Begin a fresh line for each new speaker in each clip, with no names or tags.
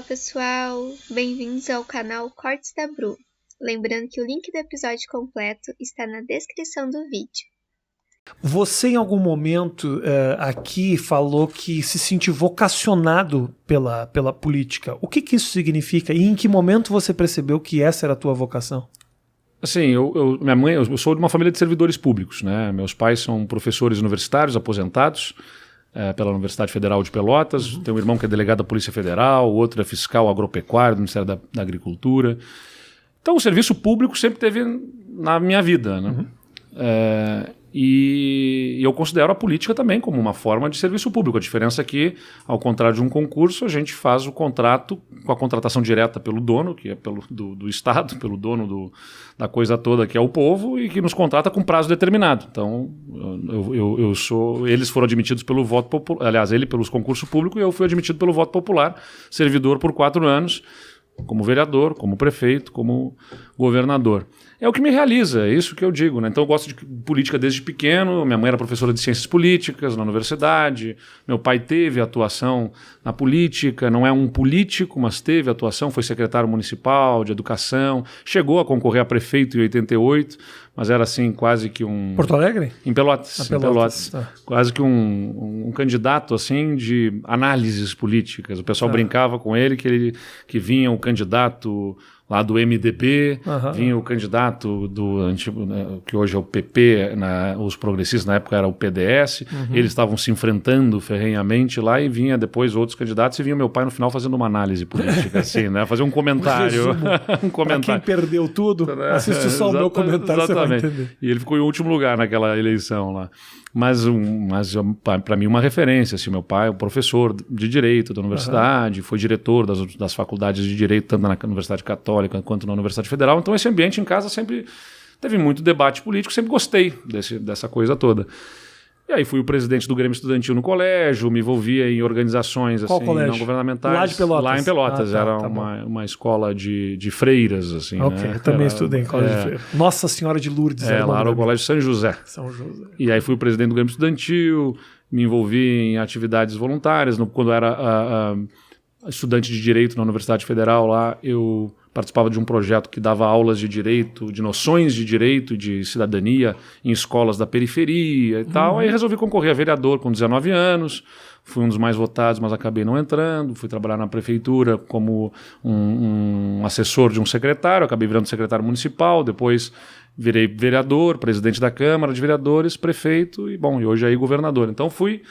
Fala pessoal, bem-vindos ao canal Cortes da Bru. Lembrando que o link do episódio completo está na descrição do vídeo.
Você em algum momento aqui falou que se sentiu vocacionado pela política. O que isso significa e em que momento você percebeu que essa era a tua vocação?
Assim, eu sou de uma família de servidores públicos, né? Meus pais são professores universitários aposentados pela Universidade Federal de Pelotas. Tenho um irmão que é delegado da Polícia Federal, o outro é fiscal agropecuário do Ministério da Agricultura. Então o serviço público sempre teve na minha vida, né? E eu considero a política também como uma forma de serviço público. A diferença é que, ao contrário de um concurso, a gente faz o contrato com a contratação direta pelo dono, que é do Estado, pelo dono da coisa toda, que é o povo, e que nos contrata com prazo determinado. Então, eles foram admitidos pelo voto popular, aliás, ele pelos concursos públicos e eu fui admitido pelo voto popular, servidor por 4 anos, como vereador, como prefeito, como governador. É o que me realiza, é isso que eu digo, né? Então eu gosto de política desde pequeno, minha mãe era professora de ciências políticas na universidade, meu pai teve atuação na política, não é um político, mas teve atuação, foi secretário municipal de educação, chegou a concorrer a prefeito em 88, mas era assim quase que um...
Porto Alegre?
Em Pelotas. Em Pelotas. Tá. Quase que um candidato assim de análises políticas. O pessoal brincava com ele que vinha um candidato lá do MDB, vinha o candidato do antigo, né, que hoje é o PP, os progressistas na época era o PDS, eles estavam se enfrentando ferrenhamente lá e vinha depois outros candidatos e vinha o meu pai no final fazendo uma análise política, assim, né, fazer um comentário.
Um comentário. Pra quem perdeu tudo, assiste só o meu comentário,
exatamente.
Você vai entender.
E ele ficou em último lugar naquela eleição lá. Mas para mim uma referência, assim, meu pai é um professor de Direito da universidade, foi diretor das faculdades de Direito, tanto na Universidade Católica quanto na Universidade Federal, então esse ambiente em casa sempre teve muito debate político, sempre gostei dessa coisa toda. E aí fui o presidente do Grêmio Estudantil no colégio, me envolvia em organizações assim, não governamentais.
Lá de Pelotas?
Lá em Pelotas, era uma escola de freiras. Assim,
ok,
né?
Eu também estudei em colégio de freiras. Nossa Senhora de Lourdes.
Lá era o Colégio São José.
São José.
E aí fui o presidente do Grêmio Estudantil, me envolvi em atividades voluntárias. Quando eu era estudante de Direito na Universidade Federal, lá eu participava de um projeto que dava aulas de direito, de noções de direito e de cidadania em escolas da periferia e tal. Aí resolvi concorrer a vereador com 19 anos, fui um dos mais votados, mas acabei não entrando. Fui trabalhar na prefeitura como um assessor de um secretário, acabei virando secretário municipal, depois virei vereador, presidente da Câmara de Vereadores, prefeito e hoje aí governador. Então fui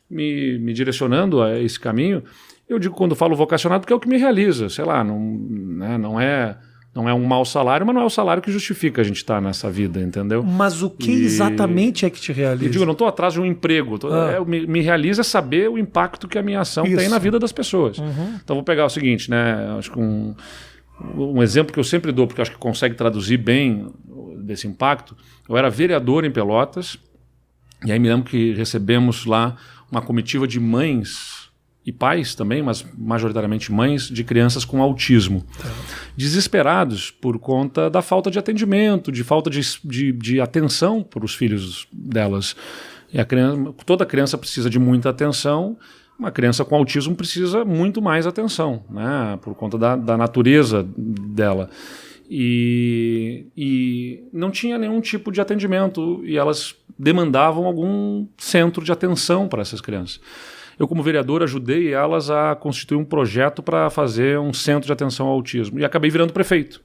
me direcionando a esse caminho. Eu digo quando falo vocacionado porque é o que me realiza, sei lá, não é um mau salário, mas não é o salário que justifica a gente estar nessa vida, entendeu?
Mas o que exatamente é que te realiza?
Eu digo, eu não estou atrás de um emprego, me realiza saber o impacto que a minha ação tem na vida das pessoas. Então vou pegar o seguinte, né? Acho que um exemplo que eu sempre dou, porque acho que consegue traduzir bem desse impacto. Eu era vereador em Pelotas, e aí me lembro que recebemos lá uma comitiva de mães e pais também, mas majoritariamente mães, de crianças com autismo. Desesperados por conta da falta de atendimento, de falta de atenção para os filhos delas. E toda criança precisa de muita atenção, uma criança com autismo precisa muito mais atenção, né, por conta da natureza dela. E não tinha nenhum tipo de atendimento e elas demandavam algum centro de atenção para essas crianças. Eu, como vereador, ajudei elas a constituir um projeto para fazer um centro de atenção ao autismo. E acabei virando prefeito.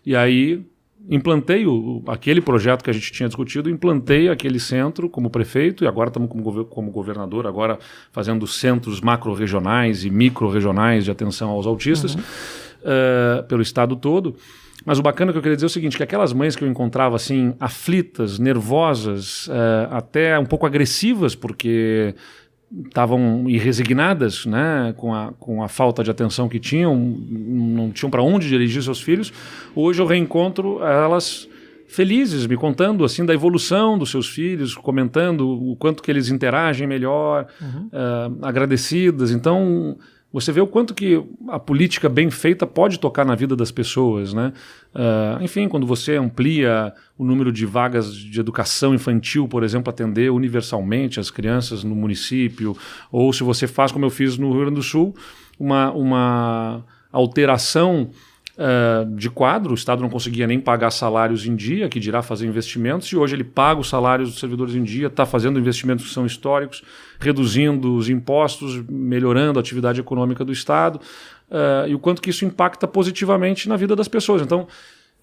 E aí implantei aquele projeto que a gente tinha discutido, implantei aquele centro como prefeito, e agora estamos como governador, agora fazendo centros macro-regionais e micro-regionais de atenção aos autistas pelo estado todo. Mas o bacana que eu queria dizer é o seguinte, que aquelas mães que eu encontrava assim, aflitas, nervosas, até um pouco agressivas, porque estavam resignadas, né, com a falta de atenção que tinham, não tinham para onde dirigir seus filhos. Hoje eu reencontro elas felizes, me contando assim da evolução dos seus filhos, comentando o quanto que eles interagem melhor, agradecidas. Então você vê o quanto que a política bem feita pode tocar na vida das pessoas, né? Enfim, quando você amplia o número de vagas de educação infantil, por exemplo, atender universalmente as crianças no município, ou se você faz como eu fiz no Rio Grande do Sul, uma alteração de quadro. O Estado não conseguia nem pagar salários em dia, que dirá fazer investimentos, e hoje ele paga os salários dos servidores em dia, está fazendo investimentos que são históricos, reduzindo os impostos, melhorando a atividade econômica do Estado, e o quanto que isso impacta positivamente na vida das pessoas. Então,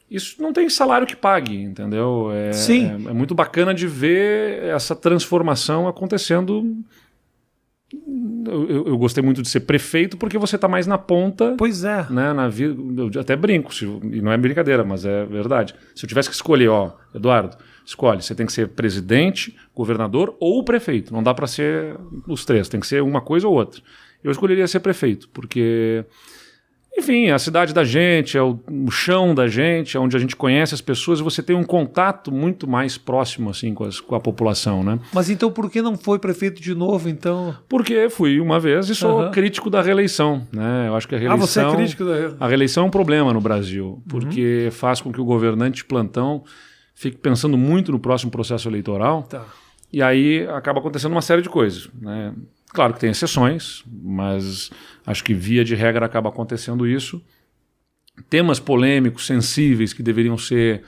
isso não tem salário que pague, entendeu? É muito bacana de ver essa transformação acontecendo. Eu gostei muito de ser prefeito porque você está mais na ponta.
Pois é.
Né, na vida, eu até brinco, e não é brincadeira, mas é verdade. Se eu tivesse que escolher, Eduardo, escolhe, você tem que ser presidente, governador ou prefeito. Não dá para ser os três, tem que ser uma coisa ou outra. Eu escolheria ser prefeito, porque... Enfim, é a cidade da gente, é o chão da gente, é onde a gente conhece as pessoas e você tem um contato muito mais próximo assim, com a população, né?
Mas então por que não foi prefeito de novo, então?
Porque fui uma vez e sou crítico da reeleição, né? Eu acho que a reeleição...
você é crítico da...
A reeleição é um problema no Brasil, porque faz com que o governante de plantão fique pensando muito no próximo processo eleitoral, e aí acaba acontecendo uma série de coisas, né? Claro que tem exceções, mas acho que via de regra acaba acontecendo isso. Temas polêmicos, sensíveis, que deveriam ser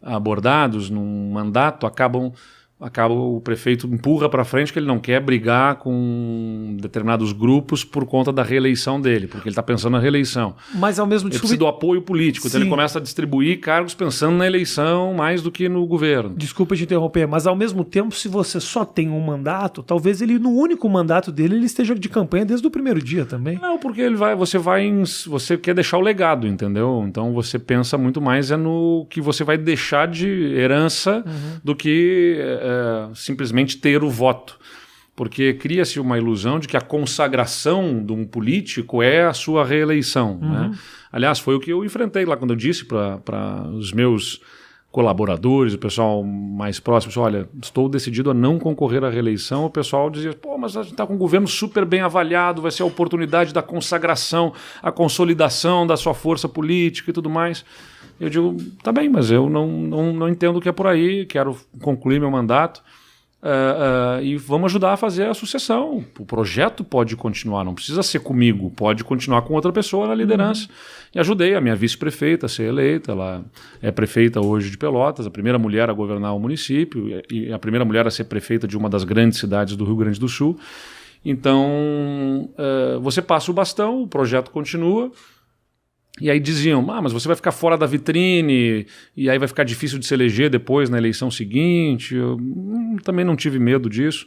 abordados num mandato, o prefeito empurra para frente que ele não quer brigar com determinados grupos por conta da reeleição dele, porque ele está pensando na reeleição.
Mas ao mesmo tempo...
Ele precisa do apoio político, então ele começa a distribuir cargos pensando na eleição mais do que no governo.
Desculpa te interromper, mas ao mesmo tempo, se você só tem um mandato, talvez ele, no único mandato dele, ele esteja de campanha desde o primeiro dia também.
Não, porque você quer deixar o legado, entendeu? Então você pensa muito mais no que você vai deixar de herança do que... simplesmente ter o voto, porque cria-se uma ilusão de que a consagração de um político é a sua reeleição, né? Aliás, foi o que eu enfrentei lá quando eu disse para os meus colaboradores, o pessoal mais próximo, olha, estou decidido a não concorrer à reeleição. O pessoal dizia, mas a gente está com um governo super bem avaliado, vai ser a oportunidade da consagração, a consolidação da sua força política e tudo mais. Eu digo, tá bem, mas eu não entendo o que é por aí, quero concluir meu mandato e vamos ajudar a fazer a sucessão. O projeto pode continuar, não precisa ser comigo, pode continuar com outra pessoa na liderança. E ajudei a minha vice-prefeita a ser eleita, ela é prefeita hoje de Pelotas, a primeira mulher a governar o município e a primeira mulher a ser prefeita de uma das grandes cidades do Rio Grande do Sul. Então, você passa o bastão, o projeto continua. E aí diziam, mas você vai ficar fora da vitrine e aí vai ficar difícil de se eleger depois na eleição seguinte. Eu também não tive medo disso.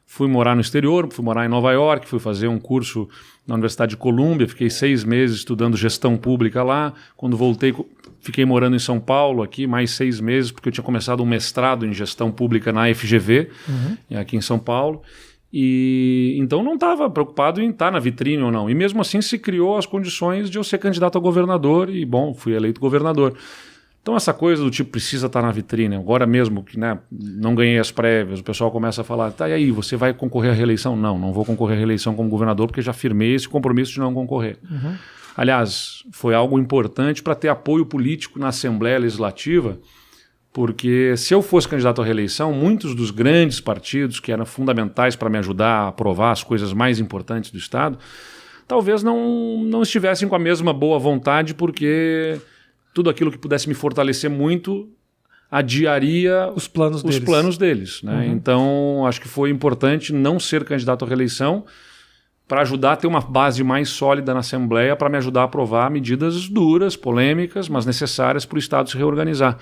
Fui morar no exterior, fui morar em Nova York, fui fazer um curso na Universidade de Colômbia, fiquei 6 meses estudando gestão pública lá. Quando voltei, fiquei morando em São Paulo aqui, mais 6 meses, porque eu tinha começado um mestrado em gestão pública na FGV, aqui em São Paulo. E então não estava preocupado em estar na vitrine ou não. E mesmo assim se criou as condições de eu ser candidato a governador e, fui eleito governador. Então essa coisa do tipo, precisa estar na vitrine. Agora mesmo que não ganhei as prévias, o pessoal começa a falar, e aí, você vai concorrer à reeleição? Não vou concorrer à reeleição como governador porque já firmei esse compromisso de não concorrer. Aliás, foi algo importante para ter apoio político na Assembleia Legislativa, porque se eu fosse candidato à reeleição, muitos dos grandes partidos que eram fundamentais para me ajudar a aprovar as coisas mais importantes do Estado, talvez não estivessem com a mesma boa vontade, porque tudo aquilo que pudesse me fortalecer muito adiaria os planos deles, né? Então, acho que foi importante não ser candidato à reeleição para ajudar a ter uma base mais sólida na Assembleia, para me ajudar a aprovar medidas duras, polêmicas, mas necessárias para o Estado se reorganizar.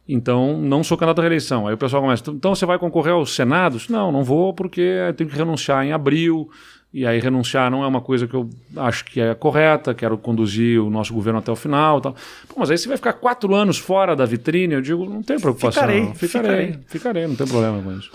Então, não sou candidato à reeleição. Aí o pessoal começa, então você vai concorrer aos senados? Não vou porque eu tenho que renunciar em abril, e aí renunciar não é uma coisa que eu acho que é correta, quero conduzir o nosso governo até o final. Tal. Mas aí você vai ficar 4 anos fora da vitrine? Eu digo, não tem preocupação. Ficarei, não tem problema com isso.